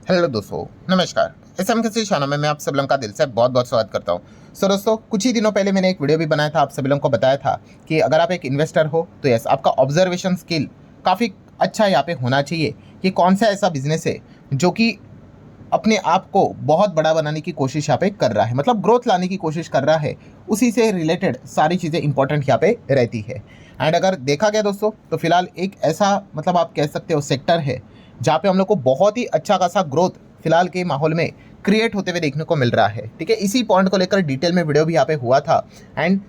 Hello दोस्तों, नमस्कार। SM किसी शाना में मैं आप सब लोगों का दिल से बहुत बहुत स्वागत करता हूं। दोस्तों, कुछ ही दिनों पहले मैंने एक वीडियो भी बनाया था, आप सभी लोगों को बताया था कि अगर आप एक इन्वेस्टर हो तो यस, आपका ऑब्जर्वेशन स्किल काफ़ी अच्छा यहाँ पे होना चाहिए कि कौन सा ऐसा बिजनेस है जो कि अपने आप को बहुत बड़ा बनाने की कोशिश यहाँ पे कर रहा है, मतलब ग्रोथ लाने की कोशिश कर रहा है। उसी से रिलेटेड सारी चीज़ें इंपॉर्टेंट यहाँ पे रहती है। एंड अगर देखा गया दोस्तों, तो फिलहाल एक ऐसा मतलब आप कह सकते हो सेक्टर है जहाँ पे हम लोग को बहुत ही अच्छा खासा ग्रोथ फिलहाल के माहौल में क्रिएट होते हुए देखने को मिल रहा है। ठीक है, इसी पॉइंट को लेकर डिटेल में वीडियो भी यहाँ पे हुआ था। एंड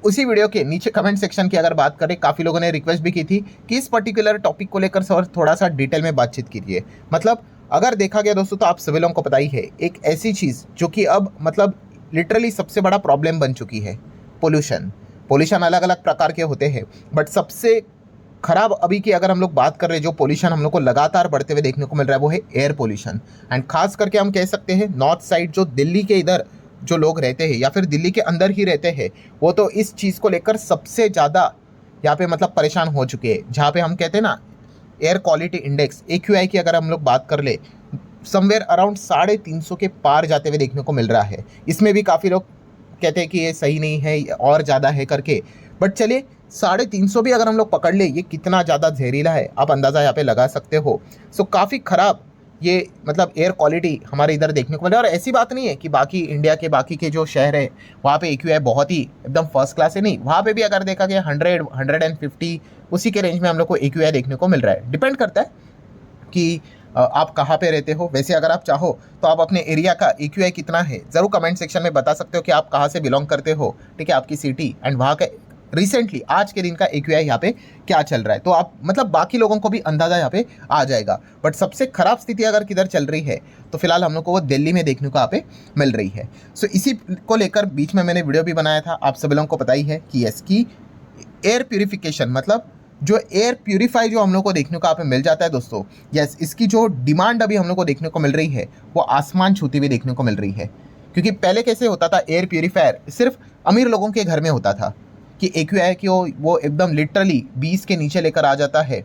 उसी वीडियो के नीचे कमेंट सेक्शन की अगर बात करें, काफ़ी लोगों ने रिक्वेस्ट भी की थी कि इस पर्टिकुलर टॉपिक को लेकर सर थोड़ा सा डिटेल में बातचीत कीजिए। मतलब अगर देखा गया दोस्तों, तो आप सभी लोगों को पता ही है, एक ऐसी चीज़ जो कि अब मतलब लिटरली सबसे बड़ा प्रॉब्लम बन चुकी है, पोल्यूशन। पोल्यूशन अलग अलग प्रकार के होते हैं, बट सबसे खराब अभी की अगर हम लोग बात कर रहे हैं, जो पोल्यूशन हम लोग को लगातार बढ़ते हुए देखने को मिल रहा है, वो है एयर पोल्यूशन। एंड खास करके हम कह सकते हैं नॉर्थ साइड, जो दिल्ली के इधर जो लोग रहते हैं या फिर दिल्ली के अंदर ही रहते हैं, वो तो इस चीज़ को लेकर सबसे ज़्यादा यहाँ पे मतलब परेशान हो चुके हैं। जहाँ पे हम कहते हैं ना, एयर क्वालिटी इंडेक्स AQI की अगर हम लोग बात कर ले, समवेयर अराउंड 350 के पार जाते हुए देखने को मिल रहा है। इसमें भी काफ़ी लोग कहते हैं कि ये सही नहीं है और ज़्यादा है करके, बट चलिए 350 भी अगर हम लोग पकड़ ले, ये कितना ज़्यादा जहरीला है आप अंदाज़ा यहाँ पे लगा सकते हो। सो काफ़ी ख़राब ये मतलब एयर क्वालिटी हमारे इधर देखने को मिला। और ऐसी बात नहीं है कि बाकी इंडिया के बाकी के जो शहर है वहाँ पे AQI बहुत ही एकदम फर्स्ट क्लास है, नहीं, वहाँ पे भी अगर देखा गया 100 150 उसी के रेंज में हम लोग को AQI देखने को मिल रहा है। डिपेंड करता है कि आप कहाँ पे रहते हो। वैसे अगर आप चाहो तो आप अपने एरिया का AQI कितना है ज़रूर कमेंट सेक्शन में बता सकते हो कि आप कहाँ से बिलोंग करते हो। ठीक है, आपकी सिटी एंड वहाँ का रिसेंटली आज के दिन का AQI यहाँ पे क्या चल रहा है, तो आप मतलब बाकी लोगों को भी अंदाज़ा यहाँ पे आ जाएगा। बट सबसे खराब स्थिति अगर किधर चल रही है, तो फिलहाल हम लोग को वो दिल्ली में देखने को यहाँ पे मिल रही है। सो इसी को लेकर बीच में मैंने वीडियो भी बनाया था, आप सभी लोगों को पता ही है कि यस की एयर प्यूरिफिकेशन, मतलब जो एयर प्यूरीफाई जो हम लोग को देखने को यहाँ पे मिल जाता है दोस्तों, यस, इसकी जो डिमांड अभी हम लोग को देखने को मिल रही है वो आसमान छूती हुई देखने को मिल रही है। क्योंकि पहले कैसे होता था, एयर प्यूरीफायर सिर्फ अमीर लोगों के घर में होता था कि AQI कि वो एकदम लिटरली 20 के नीचे लेकर आ जाता है,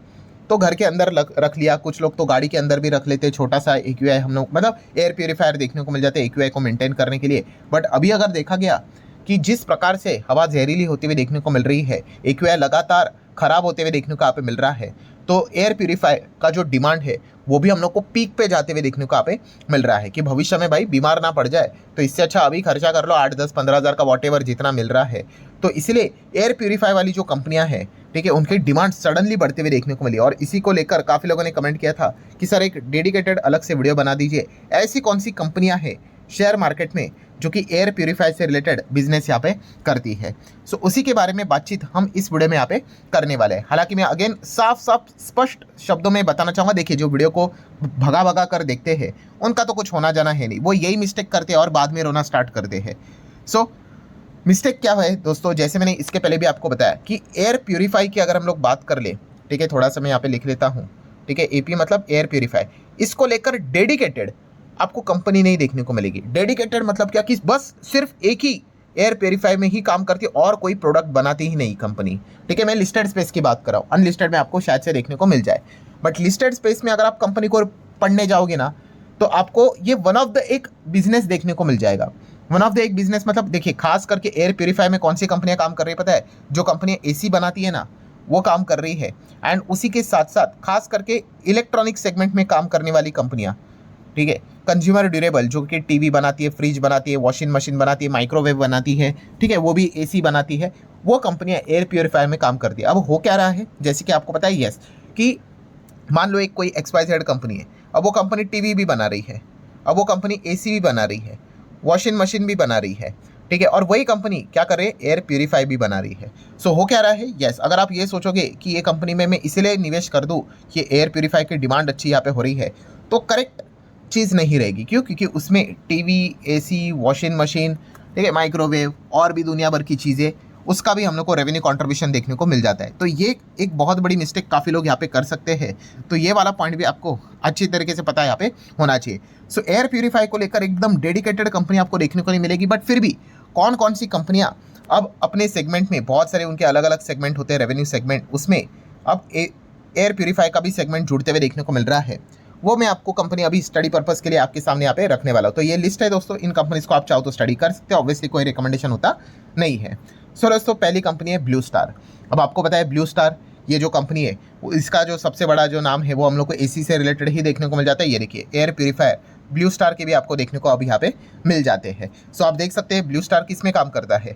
तो घर के अंदर रख लिया। कुछ लोग तो गाड़ी के अंदर भी रख लेते, छोटा सा AQI हम लोग मतलब एयर प्यूरीफायर देखने को मिल जाते हैं AQI को मेंटेन करने के लिए। बट अभी अगर देखा गया कि जिस प्रकार से हवा जहरीली होती हुई देखने को मिल रही है, AQI लगातार खराब होते हुए देखने को यहाँ पे मिल रहा है, तो एयर प्यूरीफाई का जो डिमांड है वो भी हम लोग को पीक पे जाते हुए देखने को यहाँ पे मिल रहा है कि भविष्य में भाई बीमार ना पड़ जाए, तो इससे अच्छा अभी खर्चा कर लो 8 10 15 हज़ार का वॉट एवर जितना मिल रहा है। तो इसलिए एयर प्यूरीफाई वाली जो कंपनियां हैं, ठीक है, उनकी डिमांड सडनली बढ़ते हुए देखने को मिली। और इसी को लेकर काफ़ी लोगों ने कमेंट किया था कि सर एक डेडिकेटेड अलग से वीडियो बना दीजिए, ऐसी कौन सी कंपनियां हैं शेयर मार्केट में जो कि एयर प्यूरीफाई से रिलेटेड बिजनेस यहाँ पे करती है। सो उसी के बारे में बातचीत हम इस वीडियो में यहाँ पे करने वाले हैं। हालांकि मैं अगेन साफ साफ स्पष्ट शब्दों में बताना चाहूँगा, देखिए जो वीडियो को भगा भगा कर देखते हैं उनका तो कुछ होना जाना है नहीं, वो यही मिस्टेक करते हैं और बाद में रोना स्टार्ट करते हैं। सो मिस्टेक क्या है दोस्तों, जैसे मैंने इसके पहले भी आपको बताया कि एयर प्यूरीफाई की अगर हम लोग बात कर ले, ठीक है, थोड़ा सा मैं यहाँ पे लिख लेता हूँ। ठीक है, AP मतलब एयर प्यूरीफाई, इसको लेकर डेडिकेटेड आपको कंपनी नहीं देखने को मिलेगी। डेडिकेटेड मतलब क्या कि बस सिर्फ एक ही एयर प्यूरीफाई में ही काम करती है और कोई प्रोडक्ट बनाती ही नहीं कंपनी। ठीक है, मैं लिस्टेड स्पेस की बात कर रहा हूँ, अनलिस्टेड में आपको शायद से देखने को मिल जाए, बट लिस्टेड स्पेस में अगर आप कंपनी को पढ़ने जाओगे ना, तो आपको ये वन ऑफ द एक बिजनेस देखने को मिल जाएगा। वन ऑफ द एक बिजनेस मतलब देखिए, खास करके एयर प्यूरीफाई में कौन सी कंपनियां काम कर रही है पता है, जो कंपनी AC बनाती है ना वो काम कर रही है। एंड उसी के साथ साथ खास करके इलेक्ट्रॉनिक सेगमेंट में काम करने वाली कंपनियां, ठीक है, कंज्यूमर ड्यूरेबल जो कि टीवी बनाती है, फ्रिज बनाती है, वॉशिंग मशीन बनाती है, माइक्रोवेव बनाती है, ठीक है, वो भी AC बनाती है, वो कंपनियां एयर प्यूरीफायर में काम करती है। अब हो क्या रहा है, जैसे कि आपको पता ही है कि मान लो एक कोई XYZ कंपनी है, अब वो कंपनी टीवी भी बना रही है, अब वो कंपनी AC भी बना रही है, वॉशिंग मशीन भी बना रही है, ठीक है, और वही कंपनी क्या कर रही है, एयर प्यूरीफाई भी बना रही है। सो हो क्या रहा है, यस, अगर आप ये सोचोगे कि ये कंपनी में मैं इसलिए निवेश कर दूं कि एयर प्यूरीफाई की डिमांड अच्छी यहाँ पे हो रही है, तो करेक्ट चीज़ नहीं रहेगी। क्यों? क्योंकि उसमें टीवी, AC, वॉशिंग मशीन, ठीक है, माइक्रोवेव और भी दुनिया भर की चीज़ें, उसका भी हम लोग को रेवेन्यू कंट्रीब्यूशन देखने को मिल जाता है। तो ये एक बहुत बड़ी मिस्टेक काफ़ी लोग यहाँ पे कर सकते हैं। तो ये वाला पॉइंट भी आपको अच्छी तरीके से पता है यहाँ पे होना चाहिए। सो एयर प्यूरीफाई को लेकर एकदम डेडिकेटेड कंपनी आपको देखने को नहीं मिलेगी, बट फिर भी कौन कौन सी कंपनियाँ अब अपने सेगमेंट में, बहुत सारे उनके अलग अलग सेगमेंट होते हैं रेवेन्यू सेगमेंट, उसमें अब एयर प्यूरीफाई का भी सेगमेंट जुड़ते हुए देखने को मिल रहा है। वो मैं आपको कंपनी अभी स्टडी पर्पस के लिए आपके सामने यहाँ पे रखने वाला हूँ। तो ये लिस्ट है दोस्तों, इन कंपनीज को आप चाहो तो स्टडी कर सकते हो, ऑब्वियसली कोई रिकमेंडेशन होता नहीं है। सो दोस्तों पहली कंपनी है ब्लू स्टार। अब आपको पता है ब्लू स्टार ये जो कंपनी है इसका जो सबसे बड़ा जो नाम है वो हम लोग को एसी से रिलेटेड ही देखने को मिल जाता है। ये देखिए एयर प्यूरीफायर ब्लू स्टार के भी आपको देखने को अभी यहाँ पे मिल जाते हैं। सो आप देख सकते हैं ब्लू स्टार किस में काम करता है,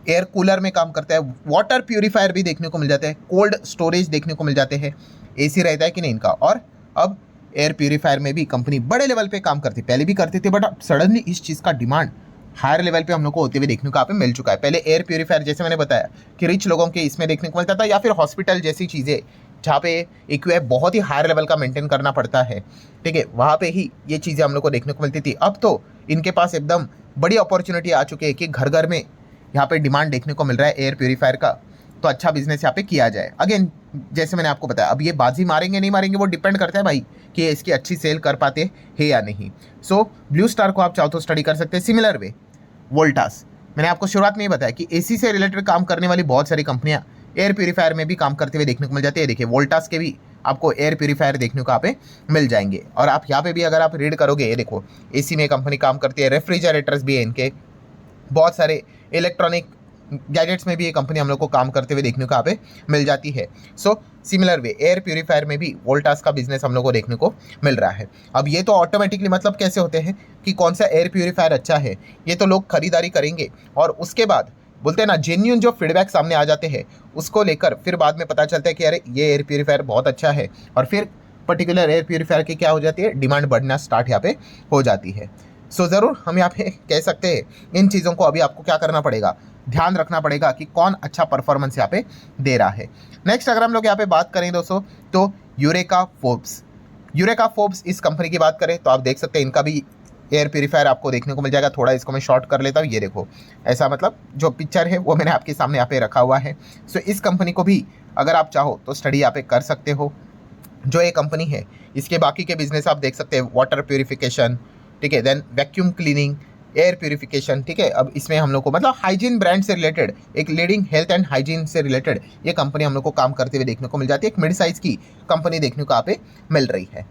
एयर कूलर में काम करता है, वाटर प्यूरीफायर भी देखने को मिल जाता है, कोल्ड स्टोरेज देखने को मिल जाते हैं, एसी रहता है कि नहीं इनका, और अब एयर प्यूरीफायर में भी कंपनी बड़े लेवल पे काम करती, पहले भी करती थी बट अब सडनली इस चीज़ का डिमांड हायर लेवल पे हम लोग को होते हुए देखने को यहाँ पे मिल चुका है। पहले एयर प्यूरीफायर जैसे मैंने बताया कि रिच लोगों के इसमें देखने को मिलता था, या फिर हॉस्पिटल जैसी चीज़ें जहाँ पे इक्विप बहुत ही हायर लेवल का मेंटेन करना पड़ता है, ठीक है, वहाँ पे ही ये चीज़ें हम लोग को देखने को मिलती थी। अब तो इनके पास एकदम बड़ी अपॉर्चुनिटी आ चुकी है कि घर घर में यहाँ पे डिमांड देखने को मिल रहा है एयर प्यूरीफायर का, तो अच्छा बिजनेस यहाँ पे किया जाए। अगेन जैसे मैंने आपको बताया, अब ये बाजी मारेंगे नहीं मारेंगे वो डिपेंड करता है भाई कि इसकी अच्छी सेल कर पाते हैं या नहीं। सो ब्लू स्टार को आप चाहो तो स्टडी कर सकते हैं। सिमिलर वे वोल्टास, मैंने आपको शुरुआत में ही बताया कि एसी से रिलेटेड काम करने वाली बहुत सारी कंपनियां एयर प्यूरीफायर में भी काम करते हुए देखने को मिल जाती है। देखिए वोल्टास के भी आपको एयर प्यूरीफायर देखने को यहाँ पे मिल जाएंगे। और आप यहाँ पे भी अगर आप रीड करोगे, ये देखो एसी में कंपनी काम करती है, रेफ्रिजरेटर्स भी है इनके, बहुत सारे इलेक्ट्रॉनिक गैजेट्स में भी ये कंपनी हम लोग को काम करते हुए देखने को यहाँ पे मिल जाती है। So similar way air purifier में भी वोल्टास का बिजनेस हम लोग को देखने को मिल रहा है। अब ये तो ऑटोमेटिकली मतलब कैसे होते हैं कि कौन सा एयर प्यूरीफायर अच्छा है, ये तो लोग खरीदारी करेंगे और उसके बाद बोलते हैं ना जेन्युइन जो फीडबैक सामने आ जाते हैं उसको लेकर फिर बाद में पता चलता है कि अरे ये एयर प्यूरीफायर बहुत अच्छा है, और फिर पर्टिकुलर एयर प्यूरीफायर की क्या हो जाती है, डिमांड बढ़ना स्टार्ट यहाँ पे हो जाती है। सो ज़रूर हम यहाँ पे कह सकते हैं इन चीज़ों को अभी आपको क्या करना पड़ेगा, ध्यान रखना पड़ेगा कि कौन अच्छा परफॉर्मेंस यहाँ पे दे रहा है। नेक्स्ट अगर हम लोग यहाँ पे बात करें दोस्तों तो यूरेका फोर्ब्स इस कंपनी की बात करें तो आप देख सकते हैं इनका भी एयर प्यूरीफायर आपको देखने को मिल जाएगा। थोड़ा इसको मैं शॉर्ट कर लेता हूँ, ये देखो ऐसा मतलब जो पिक्चर है वो मैंने आपके सामने यहाँ पे रखा हुआ है। सो इस कंपनी को भी अगर आप चाहो तो स्टडी यहाँ पे कर सकते हो। जो ये कंपनी है इसके बाकी के बिजनेस आप देख सकते हैं, वाटर प्यूरिफिकेशन, ठीक है, then vacuum cleaning, air purification, ठीक है। अब इसमें हम लोग को मतलब हाइजीन ब्रांड से रिलेटेड, एक लीडिंग हेल्थ एंड हाइजीन से रिलेटेड ये कंपनी हम लोग को काम करते हुए देखने को मिल जाती है। एक मिड साइज की कंपनी देखने को यहाँ पे मिल रही है।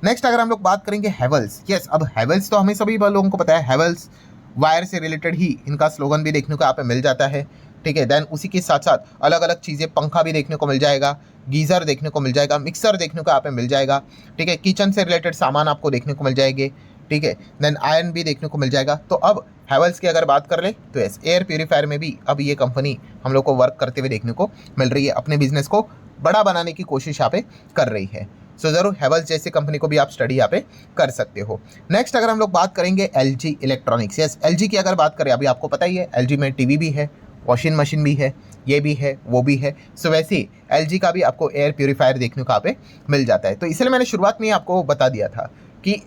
नेक्स्ट अगर हम लोग बात करेंगे हैवेल्स, यस, अब हैवेल्स तो हमें सभी लोगों को पता है, हैवेल्स वायर से रिलेटेड ही इनका स्लोगन भी देखने को यहाँ पे मिल जाता है, ठीक है। देन उसी के साथ साथ अलग अलग चीज़ें, पंखा भी देखने को मिल जाएगा, गीज़र देखने को मिल जाएगा, मिक्सर देखने को यहाँ पे मिल जाएगा, ठीक है, किचन से रिलेटेड सामान आपको देखने को मिल जाएंगे, ठीक है, देन आयरन भी देखने को मिल जाएगा। तो अब हैवेल्स की अगर बात कर ले तो यस, एयर प्यूरीफायर में भी अब ये कंपनी हम लोग को वर्क करते हुए देखने को मिल रही है, अपने बिजनेस को बड़ा बनाने की कोशिश यहाँ पे कर रही है। सो ज़रूर हैवेल्स जैसी कंपनी को भी आप स्टडी यहाँ पे कर सकते हो। नेक्स्ट अगर हम लोग बात करेंगे LG इलेक्ट्रॉनिक्स, यस, LG की अगर बात करें, अभी आपको पता ही है LG में टीवी भी है, वॉशिंग मशीन भी है, ये भी है, वो भी है। सो वैसे ही LG का भी आपको एयर प्यूरीफायर देखने को यहाँ पे मिल जाता है। तो इसलिए मैंने शुरुआत में ही आपको बता दिया था कि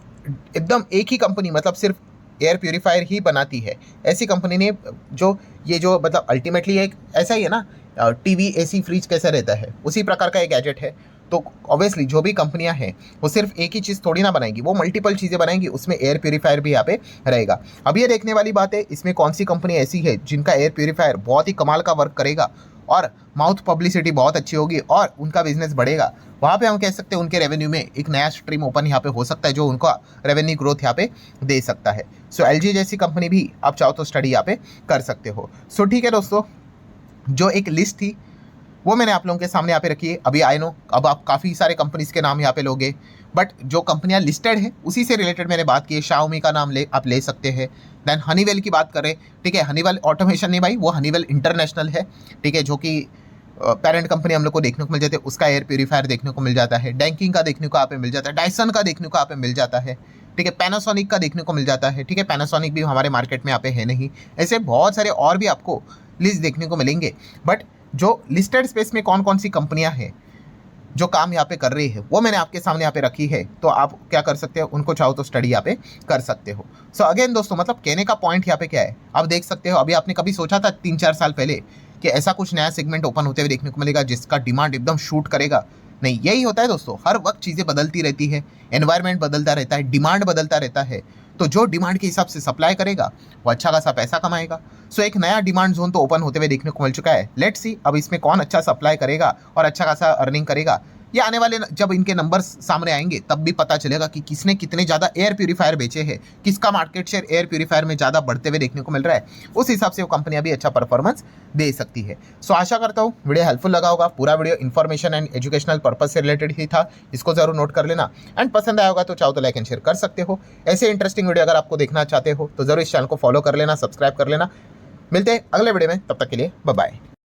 एकदम एक ही कंपनी मतलब सिर्फ एयर प्यूरीफायर ही बनाती है, ऐसी कंपनी ने जो ये जो मतलब अल्टीमेटली एक ऐसा ही है ना, टीवी AC फ्रिज कैसा रहता है उसी प्रकार का एक गैजेट है। तो ऑब्वियसली जो भी कंपनियां हैं वो सिर्फ एक ही चीज़ थोड़ी ना बनाएंगी, वो मल्टीपल चीज़ें बनाएंगी, उसमें एयर प्यूरीफायर भी यहाँ पे रहेगा। अब ये देखने वाली बात है इसमें कौन सी कंपनी ऐसी है जिनका एयर प्यूरीफायर बहुत ही कमाल का वर्क करेगा और माउथ पब्लिसिटी बहुत अच्छी होगी और उनका बिजनेस बढ़ेगा। वहाँ पे हम कह सकते हैं उनके रेवेन्यू में एक नया स्ट्रीम ओपन यहाँ पे हो सकता है जो उनका रेवेन्यू ग्रोथ यहाँ पे दे सकता है। सो LG जैसी कंपनी भी आप चाहो तो स्टडी यहाँ पे कर सकते हो। सो ठीक है दोस्तों, जो एक लिस्ट थी वो मैंने आप लोगों के सामने यहाँ पे रखी है। अभी आई नो अब आप काफ़ी सारे कंपनीज के नाम यहाँ पे लोगे, बट जो कंपनियाँ लिस्टेड है उसी से रिलेटेड मैंने बात की है। शाओमी का नाम आप ले सकते हैं। देन हनीवेल की बात करें, ठीक है, हनीवेल ऑटोमेशन नहीं भाई, वो हनीवेल इंटरनेशनल है, ठीक है, जो कि पेरेंट कंपनी हम लोग को देखने को मिल जाती है, उसका एयर प्यूरीफायर देखने को मिल जाता है। डैंकिंग का देखने को यहाँ पे मिल जाता है, डायसन का देखने को यहाँ पे मिल जाता है, ठीक है, पैनासोनिक का देखने को मिल जाता है, ठीक है, पैनासोनिक भी हमारे मार्केट में यहाँ पे है नहीं। ऐसे बहुत सारे और भी आपको लिस्ट देखने को मिलेंगे, बट जो लिस्टेड स्पेस में कौन कौन सी कंपनियां हैं जो काम यहाँ पे कर रही है वो मैंने आपके सामने यहाँ पे रखी है। तो आप क्या कर सकते हो, उनको चाहो तो स्टडी यहाँ पे कर सकते हो। सो अगेन दोस्तों, मतलब कहने का पॉइंट यहाँ पे क्या है, आप देख सकते हो अभी आपने कभी सोचा था 3-4 साल पहले कि ऐसा कुछ नया सेगमेंट ओपन होते हुए देखने को मिलेगा जिसका डिमांड एकदम शूट करेगा? नहीं, यही होता है दोस्तों, हर वक्त चीज़ें बदलती रहती है, एनवायरनमेंट बदलता रहता है, डिमांड बदलता रहता है। तो जो डिमांड के हिसाब से सप्लाई करेगा वो अच्छा खासा पैसा कमाएगा। सो एक नया डिमांड जोन तो ओपन होते हुए देखने को मिल चुका है। लेट्स सी अब इसमें कौन अच्छा सप्लाई करेगा और अच्छा खासा अर्निंग करेगा, ये आने वाले जब इनके नंबर्स सामने आएंगे तब भी पता चलेगा कि किसने कितने ज़्यादा एयर प्यूरीफायर बेचे हैं, किसका मार्केट शेयर एयर प्यूरीफायर में ज़्यादा बढ़ते हुए देखने को मिल रहा है। उस हिसाब से वो कंपनियां भी अच्छा परफॉर्मेंस दे सकती है। सो आशा करता हूँ वीडियो हेल्पफुल लगा होगा। पूरा video information and educational purpose से रिलेटेड ही था, इसको जरूर नोट कर लेना। एंड पसंद आया होगा तो चाहो तो लाइक एंड शेयर कर सकते हो। ऐसे इंटरेस्टिंग वीडियो अगर आपको देखना चाहते हो तो जरूर इस चैनल को फॉलो कर लेना, सब्सक्राइब कर लेना। मिलते हैं अगले वीडियो में, तब तक के लिए बाय बाय।